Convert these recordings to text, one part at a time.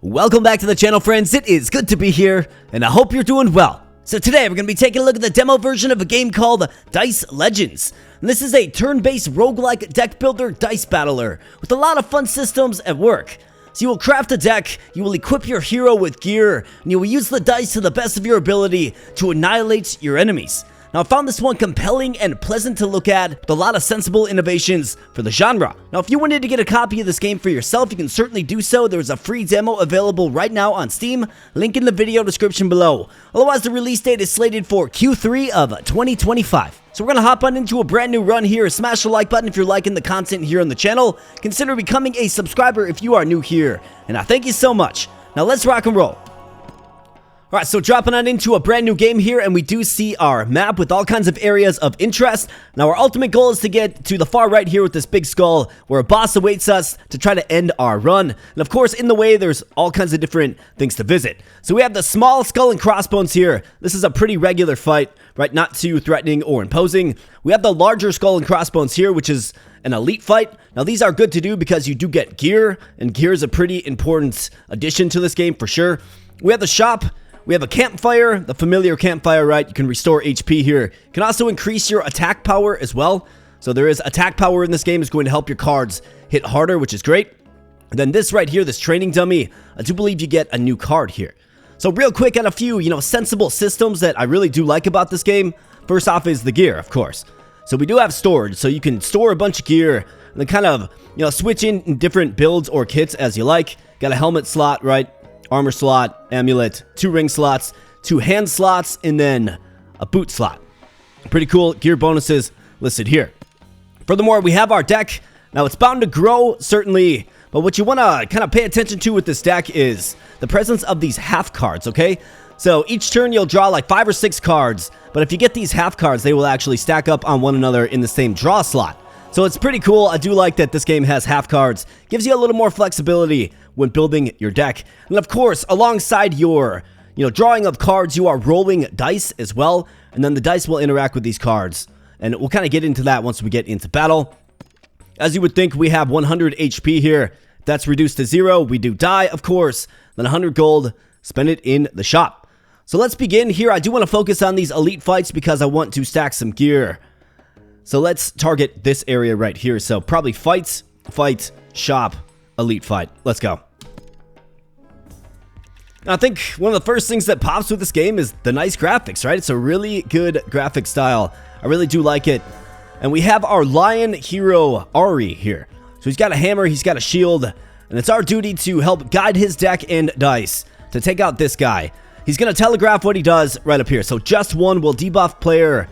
Welcome back to the channel, friends. It is good to be here, and I hope you're doing well. So today, we're going to be taking a look at the demo version of a game called Dice Legends. And this is a turn-based roguelike deck builder dice battler with a lot of fun systems at work. So you will craft a deck, you will equip your hero with gear, and you will use the dice to the best of your ability to annihilate your enemies. Now, I found this one compelling and pleasant to look at, with a lot of sensible innovations for the genre. Now, if you wanted to get a copy of this game for yourself, you can certainly do so. There's a free demo available right now on Steam, link in the video description below. Otherwise, the release date is slated for Q3 of 2025. So we're going to hop on into a brand new run here. Smash the like button if you're liking the content here on the channel. Consider becoming a subscriber if you are new here. And I thank you so much. Now, let's rock and roll. Alright, so dropping on into a brand new game here, and we do see our map with all kinds of areas of interest. Now, our ultimate goal is to get to the far right here with this big skull, where a boss awaits us to try to end our run. And of course, in the way, there's all kinds of different things to visit. So we have the small skull and crossbones here. This is a pretty regular fight, right? Not too threatening or imposing. We have the larger skull and crossbones here, which is an elite fight. Now, these are good to do because you do get gear, and gear is a pretty important addition to this game for sure. We have the shop. We have a campfire, the familiar campfire, right? You can restore HP here. You can also increase your attack power as well. So there is attack power in this game. Is going to help your cards hit harder, which is great. And then this right here, this training dummy, I do believe you get a new card here. So real quick on a few, sensible systems that I really do like about this game. First off is the gear, of course. So we do have storage, so you can store a bunch of gear and then kind of, switch in different builds or kits as you like. Got a helmet slot, right? Armor slot, amulet, 2 ring slots, 2 hand slots, and then a boot slot. Pretty cool gear bonuses listed here. Furthermore, we have our deck. Now, it's bound to grow, certainly, but what you want to kind of pay attention to with this deck is the presence of these half cards, okay? So each turn, you'll draw like 5 or 6 cards, but if you get these half cards, they will actually stack up on one another in the same draw slot. So it's pretty cool. I do like that this game has half cards. Gives you a little more flexibility when building your deck. And of course, alongside your, drawing of cards, you are rolling dice as well. And then the dice will interact with these cards. And we'll kind of get into that once we get into battle. As you would think, we have 100 HP here. That's reduced to 0. We do die, of course. Then 100 gold. Spend it in the shop. So let's begin here. I do want to focus on these elite fights because I want to stack some gear. So let's target this area right here. So probably fight, shop, elite fight. Let's go. Now, I think one of the first things that pops with this game is the nice graphics, right? It's a really good graphic style. I really do like it. And we have our lion hero, Ari, here. So he's got a hammer, he's got a shield, and it's our duty to help guide his deck and dice to take out this guy. He's going to telegraph what he does right up here. So just 1 will debuff player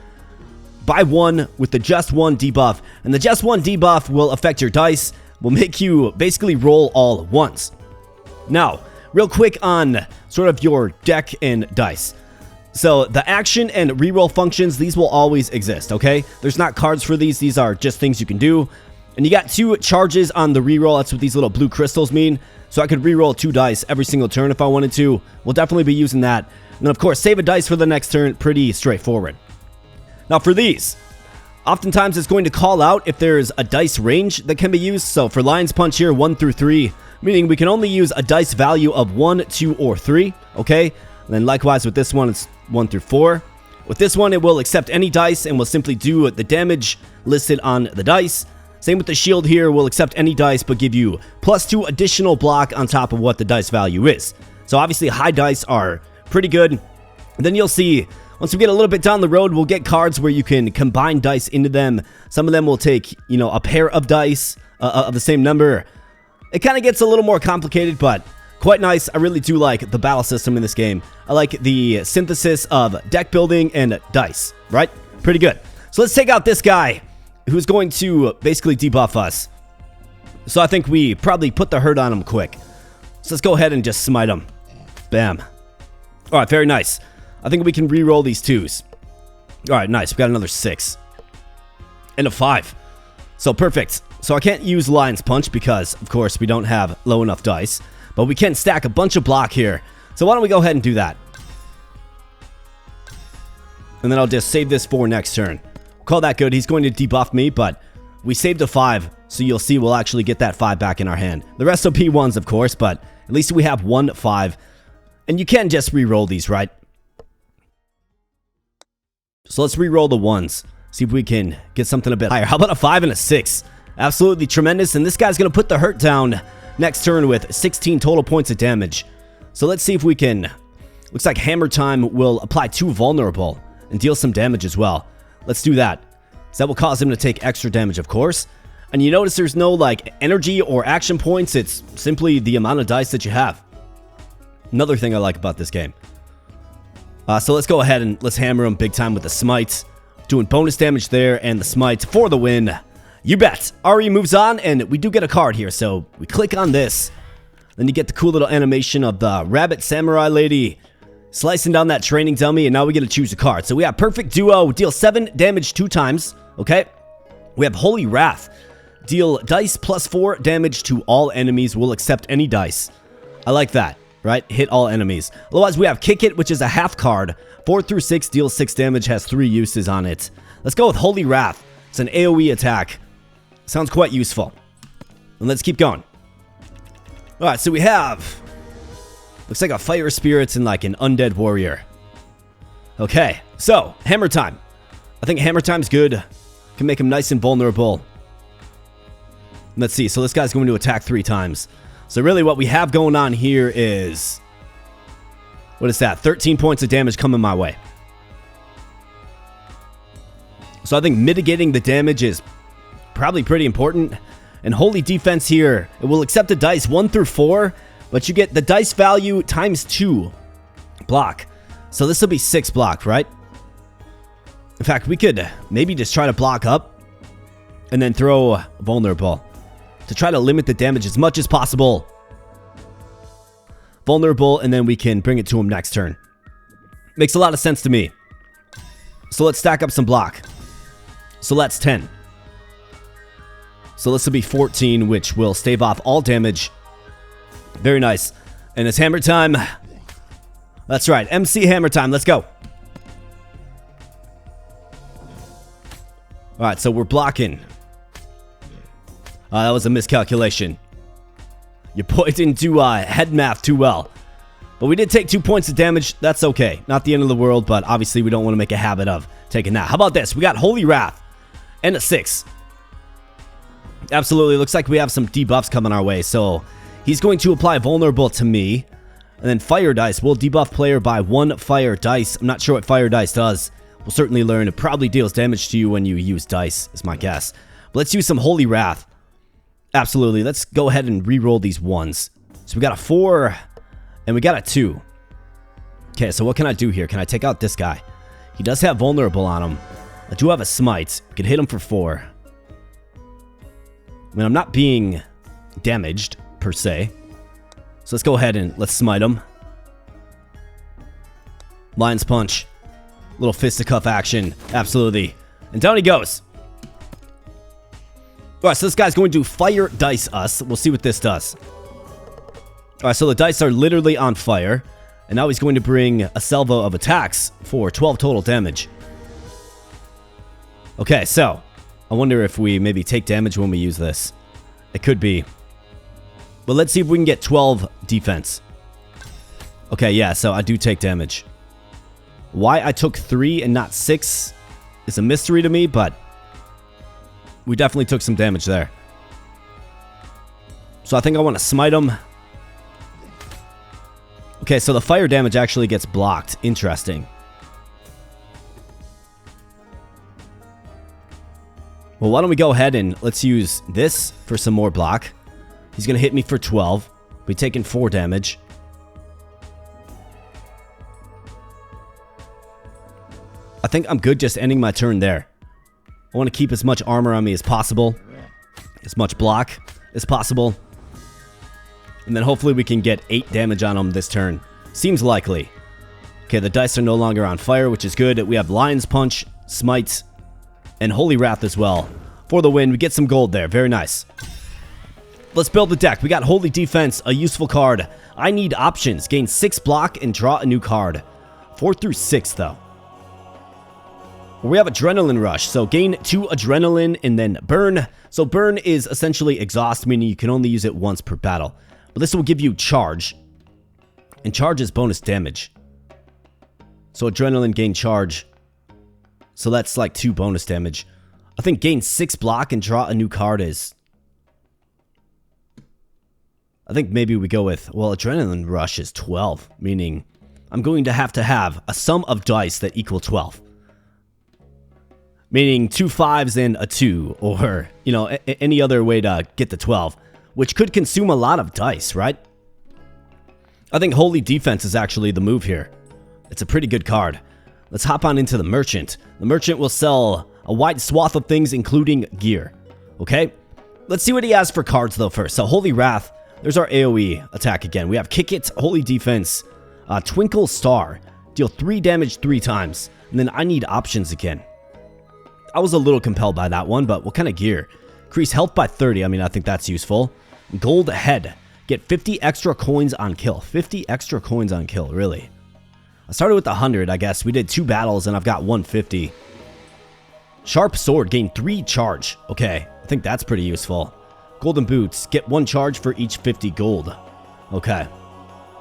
by 1 with the just 1 debuff. And the just 1 debuff will affect your dice, will make you basically roll all once. Now, real quick on sort of your deck and dice. So the action and reroll functions, these will always exist, okay? There's not cards for these. These are just things you can do. And you got 2 charges on the reroll. That's what these little blue crystals mean. So I could reroll 2 dice every single turn if I wanted to. We'll definitely be using that. And then, of course, save a dice for the next turn. Pretty straightforward. Now for these, oftentimes it's going to call out if there's a dice range that can be used. So for Lion's Punch here, 1 through 3, meaning we can only use a dice value of 1, 2, or 3, okay? And then likewise with this one, it's 1 through 4. With this one, it will accept any dice and will simply do the damage listed on the dice. Same with the shield here, will accept any dice but give you +2 additional block on top of what the dice value is. So obviously high dice are pretty good. And then you'll see, once we get a little bit down the road, we'll get cards where you can combine dice into them. Some of them will take, a pair of dice of the same number. It kind of gets a little more complicated, but quite nice. I really do like the battle system in this game. I like the synthesis of deck building and dice, right? Pretty good. So let's take out this guy who's going to basically debuff us. So I think we probably put the hurt on him quick. So let's go ahead and just smite him. Bam. All right, very nice. I think we can re-roll these 2s. All right, nice. We got another 6. And a 5. So perfect. So I can't use Lion's Punch because, of course, we don't have low enough dice. But we can stack a bunch of block here. So why don't we go ahead and do that? And then I'll just save this for next turn. Call that good. He's going to debuff me, but we saved a 5. So you'll see we'll actually get that 5 back in our hand. The rest will be 1s, of course, but at least we have 1 5. And you can just re-roll these, right? So let's re-roll the 1s. See if we can get something a bit higher. How about a 5 and a 6? Absolutely tremendous. And this guy's going to put the hurt down next turn with 16 total points of damage. So let's see if we can... Looks like Hammer Time will apply 2 vulnerable and deal some damage as well. Let's do that. So that will cause him to take extra damage, of course. And you notice there's no, like, energy or action points. It's simply the amount of dice that you have. Another thing I like about this game. So let's go ahead and let's hammer him big time with the smite. Doing bonus damage there and the smite for the win. You bet. Ari moves on, and we do get a card here. So we click on this. Then you get the cool little animation of the rabbit samurai lady slicing down that training dummy, and now we get to choose a card. So we have Perfect Duo, deal 7 damage 2 times. Okay. We have Holy Wrath. Deal dice plus 4 damage to all enemies. Will accept any dice. I like that, right? Hit all enemies. Otherwise, we have Kick It, which is a half card. 4 through 6 deals 6 damage, has 3 uses on it. Let's go with Holy Wrath. It's an AoE attack. Sounds quite useful. And let's keep going. Alright, so we have... Looks like a Fire Spirit and like an Undead Warrior. Okay, so, Hammer Time. I think Hammer Time's good. Can make him nice and vulnerable. Let's see, so this guy's going to attack 3 times. So really what we have going on here is... What is that? 13 points of damage coming my way. So I think mitigating the damage is probably pretty important. And Holy Defense here, it will accept a dice 1 through 4, but you get the dice value times 2 block. So this will be 6 block, right? In fact, we could maybe just try to block up and then throw vulnerable to try to limit the damage as much as possible. Vulnerable, and then we can bring it to him next turn. Makes a lot of sense to me. So let's stack up some block. So that's 10. So this will be 14, which will stave off all damage. Very nice. And it's Hammer Time. That's right, MC Hammer Time. Let's go. Alright, so we're blocking. That was a miscalculation. Your boy didn't do head math too well. But we did take 2 points of damage. That's okay. Not the end of the world, but obviously we don't want to make a habit of taking that. How about this? We got Holy Wrath and a 6. Absolutely. Looks like we have some debuffs coming our way. So he's going to apply vulnerable to me. And then Fire Dice will debuff player by 1 Fire Dice. I'm not sure what Fire Dice does. We'll certainly learn. It probably deals damage to you when you use dice, is my guess. But let's use some Holy Wrath. Absolutely. Let's go ahead and re-roll these 1s. So we got a 4 and we got a 2. Okay, so what can I do here? Can I take out this guy? He does have vulnerable on him. I do have a smite. I can hit him for 4. I mean, I'm not being damaged, per se. So let's go ahead and let's smite him. Lion's Punch. Little fisticuff action. Absolutely. And down he goes. Alright, so this guy's going to Fire Dice us. We'll see what this does. Alright, so the dice are literally on fire. And now he's going to bring a salvo of attacks for 12 total damage. Okay, so I wonder if we maybe take damage when we use this. It could be. But let's see if we can get 12 defense. Okay, yeah, so I do take damage. Why I took 3 and not 6 is a mystery to me, but we definitely took some damage there. So I think I want to smite him. Okay, so the fire damage actually gets blocked. Interesting. Well, why don't we go ahead and let's use this for some more block. He's going to hit me for 12. We've taken 4 damage. I think I'm good just ending my turn there. I want to keep as much armor on me as possible. As much block as possible. And then hopefully we can get 8 damage on him this turn. Seems likely. Okay, the dice are no longer on fire, which is good. We have Lion's Punch, Smite, and Holy Wrath as well. For the win, we get some gold there. Very nice. Let's build the deck. We got Holy Defense, a useful card. I need options. Gain 6 block and draw a new card. 4 through 6, though. We have Adrenaline Rush, so gain 2 Adrenaline and then Burn. So Burn is essentially exhaust, meaning you can only use it once per battle. But this will give you Charge, and Charge is bonus damage. So Adrenaline, gain Charge, so that's like 2 bonus damage. I think gain 6 block and draw a new card is... I think maybe we go with, well, Adrenaline Rush is 12, meaning I'm going to have a sum of dice that equal 12. Meaning 2 5s and a 2, or, you know, any other way to get to 12, which could consume a lot of dice, right? I think Holy Defense is actually the move here. It's a pretty good card. Let's hop on into the Merchant. The Merchant will sell a wide swath of things, including gear. Okay? Let's see what he has for cards, though, first. So, Holy Wrath. There's our AoE attack again. We have Kick It, Holy Defense, Twinkle Star. Deal 3 damage 3 times. And then I need options again. I was a little compelled by that one, but what kind of gear? Increase health by 30. I mean, I think that's useful. Gold Head. Get 50 extra coins on kill. 50 extra coins on kill, really. I started with 100, I guess. We did 2 battles, and I've got 150. Sharp Sword. Gain 3 charge. Okay, I think that's pretty useful. Golden Boots. Get 1 charge for each 50 gold. Okay.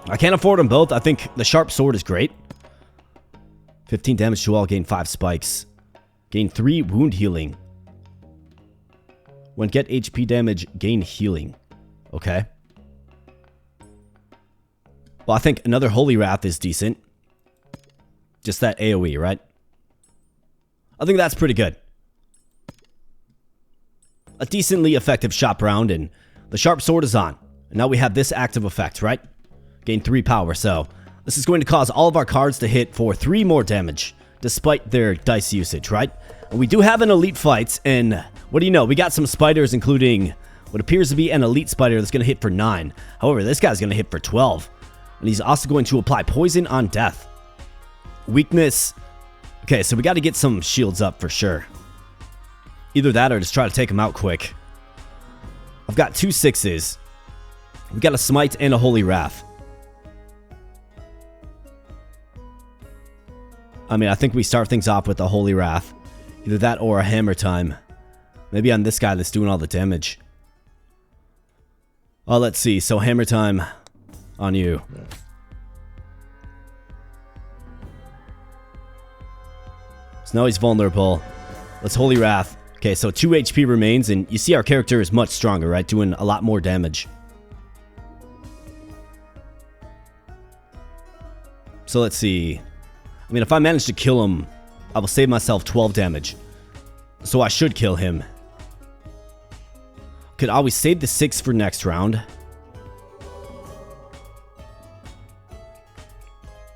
I can't afford them both. I think the Sharp Sword is great. 15 damage to all. Gain 5 spikes. Gain 3 wound healing. When get HP damage, gain healing. Okay. Well, I think another Holy Wrath is decent. Just that AoE, right? I think that's pretty good. A decently effective shop round, and the Sharp Sword is on. And now we have this active effect, right? Gain 3 power, so this is going to cause all of our cards to hit for 3 more damage, despite their dice usage, right? And we do have an elite fight, and what do you know? We got some spiders, including what appears to be an elite spider that's going to hit for 9. However, this guy's going to hit for 12. And he's also going to apply poison on death. Weakness. Okay, so we got to get some shields up for sure. Either that or just try to take him out quick. I've got 2 6s. We got a Smite and a Holy Wrath. I mean, I think we start things off with a Holy Wrath. Either that or a Hammer Time. Maybe on this guy that's doing all the damage. Oh, let's see. So Hammer Time on you. So now he's vulnerable. Let's Holy Wrath. Okay, so 2 HP remains, and you see our character is much stronger, right? Doing a lot more damage. So let's see. I mean, if I manage to kill him, I will save myself 12 damage. So I should kill him. Could always save the 6 for next round.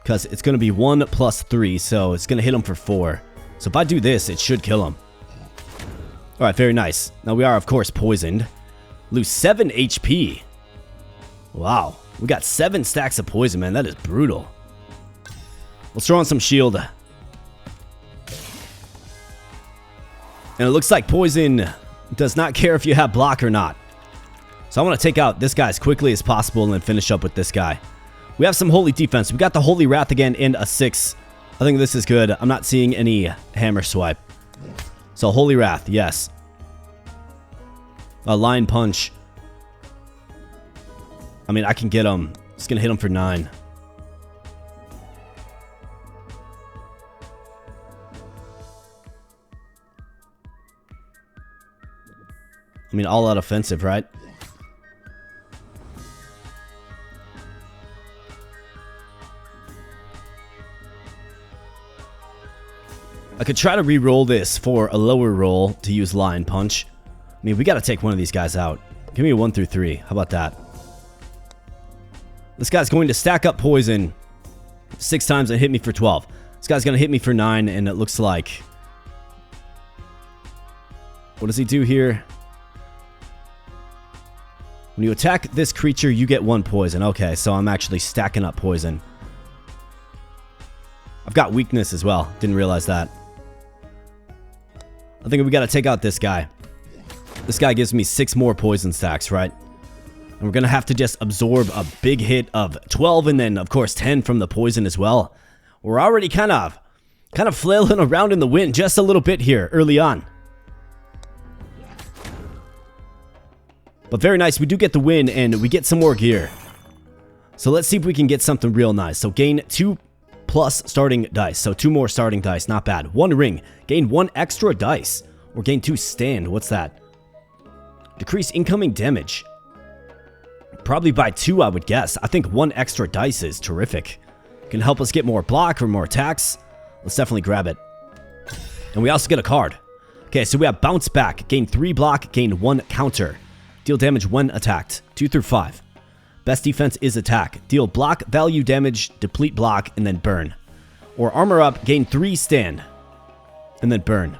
Because it's going to be 1 plus 3, so it's going to hit him for 4. So if I do this, it should kill him. Alright, very nice. Now we are, of course, poisoned. Lose 7 HP. Wow. We got 7 stacks of poison, man. That is brutal. Let's throw on some shield. And it looks like poison does not care if you have block or not. So I want to take out this guy as quickly as possible and then finish up with this guy. We have some Holy Defense. We got the Holy Wrath again and a 6. I think this is good. I'm not seeing any Hammer Swipe. So Holy Wrath, yes. A Line Punch. I mean, I can get him. It's going to hit him for 9. I mean, all out offensive, right? I could try to re-roll this for a lower roll to use Lion Punch. I mean, we got to take one of these guys out. Give me a 1 through 3. How about that? This guy's going to stack up poison 6 times and hit me for 12. This guy's going to hit me for 9, and it looks like... What does he do here? When you attack this creature, you get 1 poison. Okay, so I'm actually stacking up poison. I've got weakness as well. Didn't realize that. I think we got to take out this guy. This guy gives me 6 more poison stacks, right? And we're going to have to just absorb a big hit of 12 and then, of course, 10 from the poison as well. We're already kind of Kind of flailing around in the wind just a little bit here early on. But very nice. We do get the win and we get some more gear. So let's see if we can get something real nice. So gain 2 plus starting dice. So 2 more starting dice. Not bad. 1 ring. Gain 1 extra dice. Or gain 2 stand. What's that? Decrease incoming damage. Probably by 2, I would guess. I think 1 extra dice is terrific. Can help us get more block or more attacks. Let's definitely grab it. And we also get a card. Okay, so we have bounce back. Gain 3 block. Gain 1 counter. Deal damage when attacked. 2 through 5. Best defense is attack. Deal block, value damage, deplete block, and then burn. Or armor up, gain 3 stand, and then burn.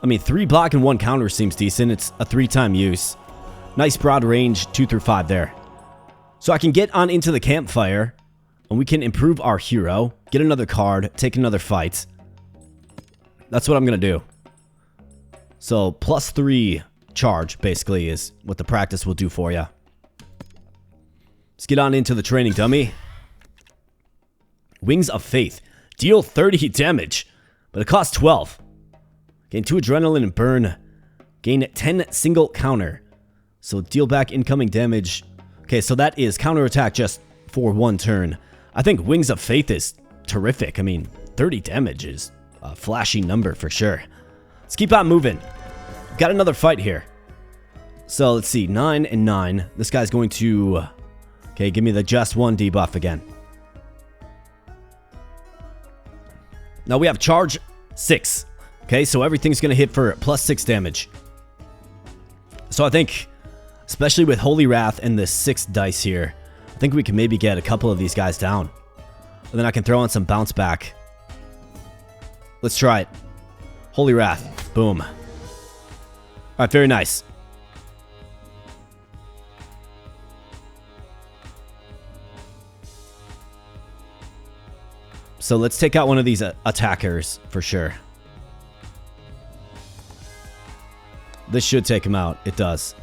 I mean, 3 block and 1 counter seems decent. It's a 3-time use. Nice broad range, 2 through 5 there. So I can get on into the campfire, and we can improve our hero, get another card, take another fight. That's what I'm going to do. So, plus 3 charge, basically, is what the practice will do for you. Let's get on into the training dummy. Wings of Faith. Deal 30 damage, but it costs 12. Gain 2 adrenaline and burn. Gain 10 single counter. So deal back incoming damage. Okay, so that is counterattack just for 1 turn. I think Wings of Faith is terrific. I mean, 30 damage is a flashy number for sure. Let's keep on moving. Got another fight here. So let's see, 9 and 9. This guy's going to... Okay, give me the just 1 debuff again. Now we have charge 6. Okay, so everything's going to hit for plus 6 damage. So I think, especially with Holy Wrath and the 6 dice here, I think we can maybe get a couple of these guys down. And then I can throw on some bounce back. Let's try it. Holy Wrath. Boom. Alright, very nice. So let's take out one of these attackers for sure. This should take him out. It does.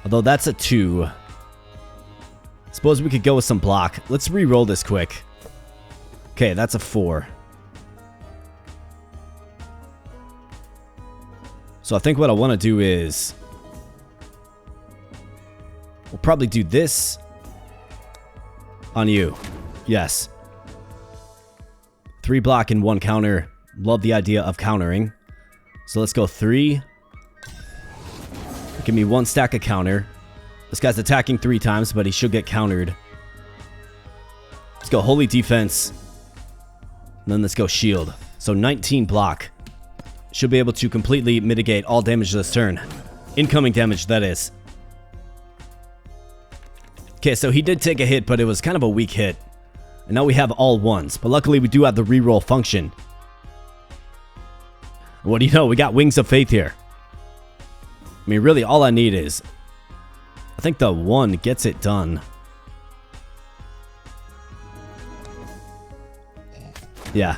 Although that's a 2. Suppose we could go with some block. Let's re-roll this quick. Okay, that's a 4. So I think what I want to do is... We'll probably do this on you. Yes. 3 block and 1 counter. Love the idea of countering. So let's go 3. Give me 1 stack of counter. This guy's attacking 3 times, but he should get countered. Let's go Holy Defense. And then let's go Shield. So 19 block. Should be able to completely mitigate all damage this turn. Incoming damage, that is. Okay, so he did take a hit, but it was kind of a weak hit. And now we have all 1s. But luckily, we do have the reroll function. What do you know? We got Wings of Faith here. I mean, really, all I need is... I think the 1 gets it done. Yeah.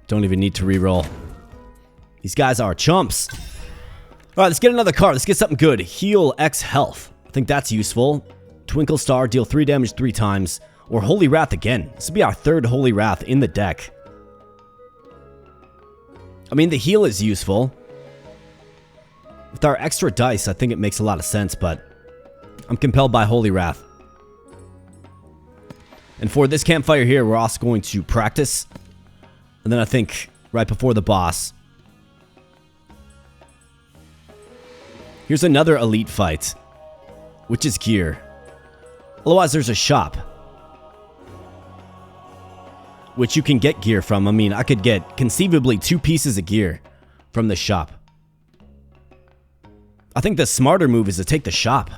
Don't even need to reroll. These guys are chumps. Alright, let's get another card. Let's get something good. Heal X health. I think that's useful. Twinkle Star, deal 3 damage 3 times. Or Holy Wrath again. This will be our 3rd Holy Wrath in the deck. I mean, the heal is useful. With our extra dice, I think it makes a lot of sense, but I'm compelled by Holy Wrath. And for this campfire here, we're also going to practice. And then I think right before the boss. Here's another elite fight, which is gear. Otherwise, there's a shop, which you can get gear from. I mean, I could get conceivably 2 pieces of gear from the shop. I think the smarter move is to take the shop.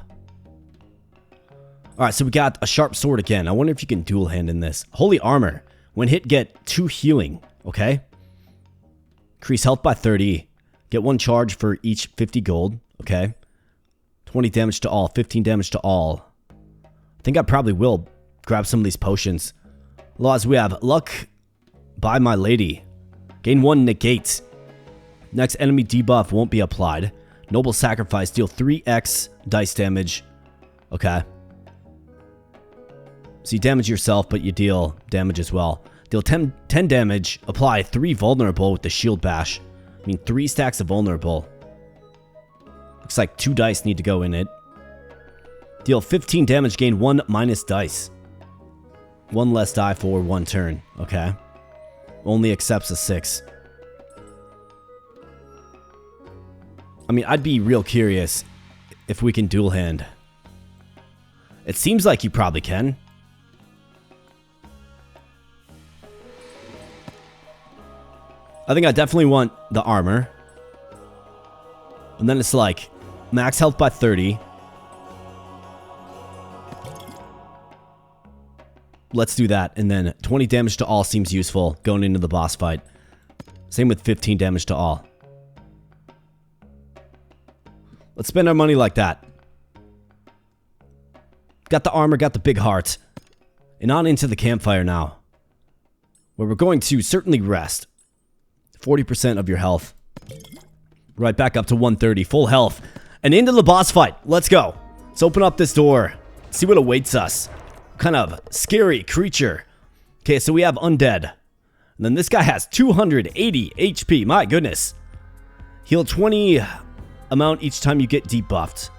Alright, so we got a sharp sword again. I wonder if you can dual hand in this. Holy armor. When hit, get 2 healing. Okay. Increase health by 30. Get 1 charge for each 50 gold. Okay. 20 damage to all. 15 damage to all. I think I probably will grab some of these potions. Laws, we have Luck by My Lady. Gain 1 negate. Next enemy debuff won't be applied. Noble Sacrifice, deal 3x dice damage. Okay. So you damage yourself, but you deal damage as well. Deal 10 damage, apply 3 vulnerable with the shield bash. I mean, 3 stacks of vulnerable. Looks like 2 dice need to go in it. Deal 15 damage, gain 1 minus dice. 1 less die for 1 turn. Okay. Only accepts a 6. I mean, I'd be real curious if we can dual hand. It seems like you probably can. I think I definitely want the armor. And then it's like max health by 30. Let's do that. And then 20 damage to all seems useful going into the boss fight. Same with 15 damage to all. Let's spend our money like that. Got the armor, got the big heart. And on into the campfire now, where we're going to certainly rest. 40% of your health. Right back up to 130, full health. And into the boss fight. Let's go. Let's open up this door. See what awaits us. What kind of scary creature. Okay, so we have undead. And then this guy has 280 HP. My goodness. Heal 20 amount each time you get debuffed.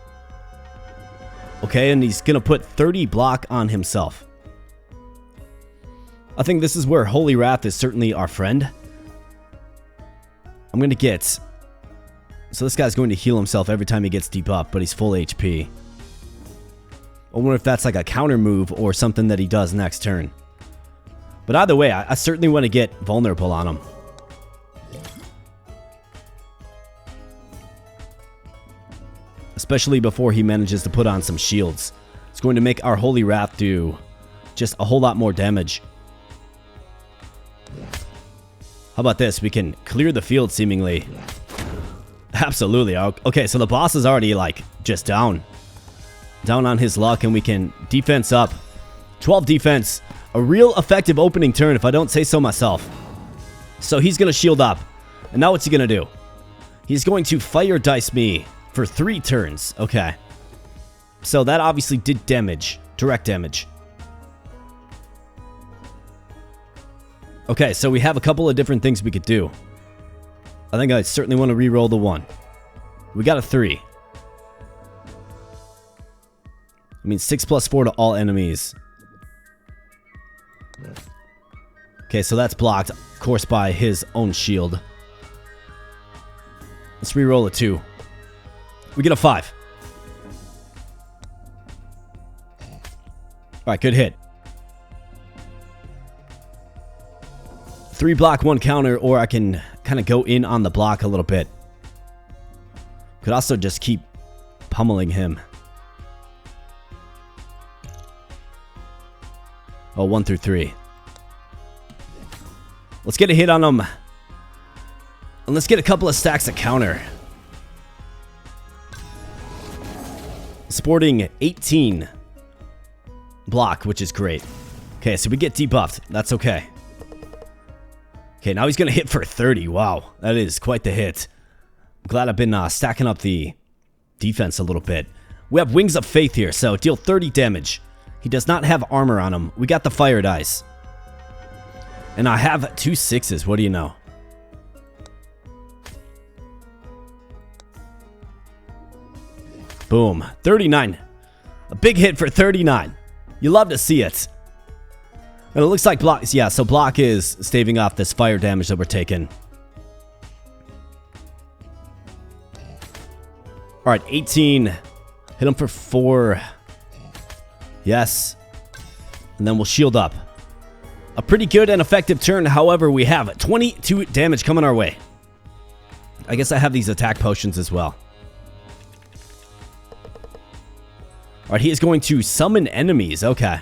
Okay, and he's gonna put 30 block on himself. I think this is where Holy Wrath is certainly our friend. I'm gonna get... So this guy's going to heal himself every time he gets debuffed, but he's full HP. I wonder if that's like a counter move or something that he does next turn. But either way, I certainly want to get vulnerable on him. Especially before he manages to put on some shields. It's going to make our Holy Wrath do just a whole lot more damage. How about this? We can clear the field seemingly. Absolutely. Okay, so the boss is already like just down. Down on his luck, and we can defense up. 12 defense. A real effective opening turn if I don't say so myself. So he's going to shield up. And now what's he going to do? He's going to fire dice me for 3 turns. Okay. So that obviously did damage. Direct damage. Okay, so we have a couple of different things we could do. I think I certainly want to re-roll the 1. We got a 3. I mean, 6 plus 4 to all enemies. Okay, so that's blocked, of course, by his own shield. Let's re-roll a 2. We get a 5. Alright, good hit. 3 block, 1 counter, or I can kind of go in on the block a little bit. Could also just keep pummeling him. Oh, 1 through 3. Let's get a hit on him. And let's get a couple of stacks of counter. Sporting 18 block, which is great. Okay, so we get debuffed. That's okay. Okay, now he's going to hit for 30. Wow, that is quite the hit. I'm glad I've been stacking up the defense a little bit. We have Wings of Faith here, so deal 30 damage. He does not have armor on him. We got the fire dice. And I have 2 6s. What do you know? Boom. 39. A big hit for 39. You love to see it. And it looks like block... Yeah, so block is staving off this fire damage that we're taking. Alright, 18. Hit him for 4. Yes. And then we'll shield up. A pretty good and effective turn. However, we have 22 damage coming our way. I guess I have these attack potions as well. Alright, he is going to summon enemies. Okay.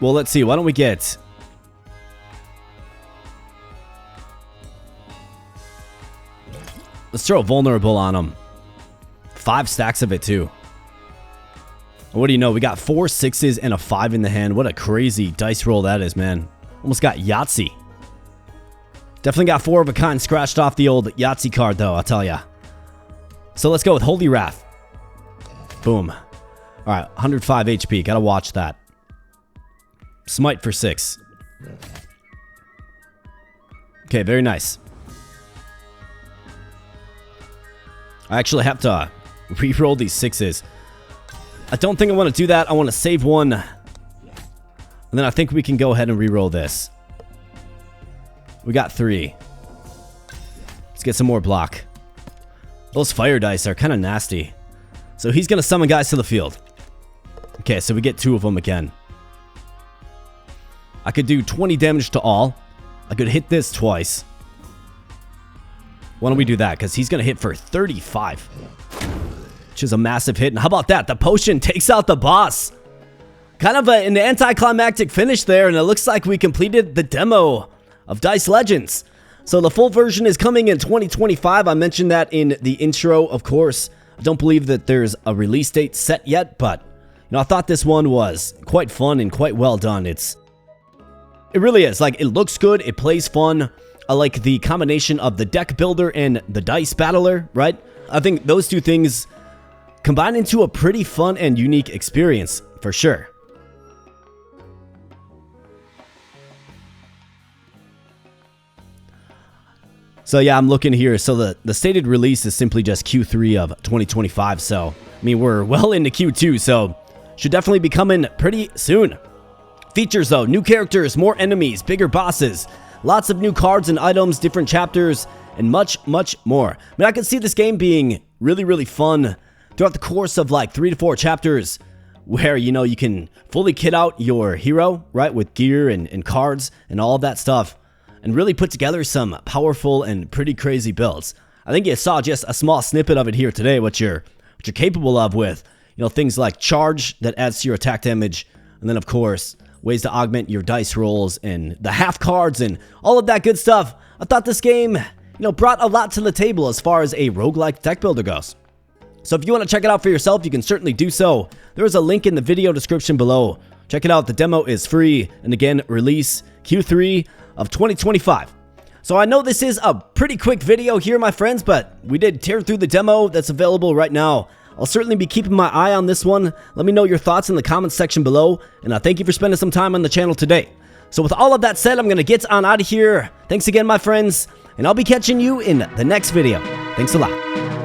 Well, let's see. Why don't we get... Let's throw vulnerable on him. 5 stacks of it, too. What do you know? We got 4 6s and a 5 in the hand. What a crazy dice roll that is, man. Almost got Yahtzee. Definitely got 4 of a kind scratched off the old Yahtzee card, though, I'll tell ya. So let's go with Holy Wrath. Boom. Alright, 105 HP. Gotta watch that. Smite for 6. Okay, very nice. I actually have to re-roll these 6s. I don't think I want to do that. I want to save one. And then I think we can go ahead and re-roll this. We got 3. Let's get some more block. Those fire dice are kind of nasty. So he's going to summon guys to the field. Okay, so we get 2 of them again. I could do 20 damage to all. I could hit this twice. Why don't we do that? Because he's going to hit for 35. Which is a massive hit. And how about that? The potion takes out the boss. Kind of an anticlimactic finish there. And it looks like we completed the demo of Dice Legends. So the full version is coming in 2025. I mentioned that in the intro, of course. I don't believe that there's a release date set yet. But, I thought this one was quite fun and quite well done. It really is. Like, it looks good. It plays fun. I like the combination of the deck builder and the dice battler, right? I think those two things combine into a pretty fun and unique experience, for sure. So yeah, I'm looking here. So the stated release is simply just Q3 of 2025. So, we're well into Q2, so should definitely be coming pretty soon. Features though, new characters, more enemies, bigger bosses, lots of new cards and items, different chapters, and much, much more. I can see this game being really, really fun throughout the course of like 3 to 4 chapters where, you can fully kit out your hero, right, with gear and cards and all of that stuff, and really put together some powerful and pretty crazy builds. I think you saw just a small snippet of it here today, what you're capable of with, things like charge that adds to your attack damage, and then of course, ways to augment your dice rolls and the half cards and all of that good stuff. I thought this game, brought a lot to the table as far as a roguelike deck builder goes. So if you want to check it out for yourself, you can certainly do so. There is a link in the video description below. Check it out. The demo is free. And again, release Q3 of 2025. So I know this is a pretty quick video here, my friends, but we did tear through the demo that's available right now. I'll certainly be keeping my eye on this one. Let me know your thoughts in the comments section below, and thank you for spending some time on the channel today. So with all of that said, I'm going to get on out of here. Thanks again, my friends, and I'll be catching you in the next video. Thanks a lot.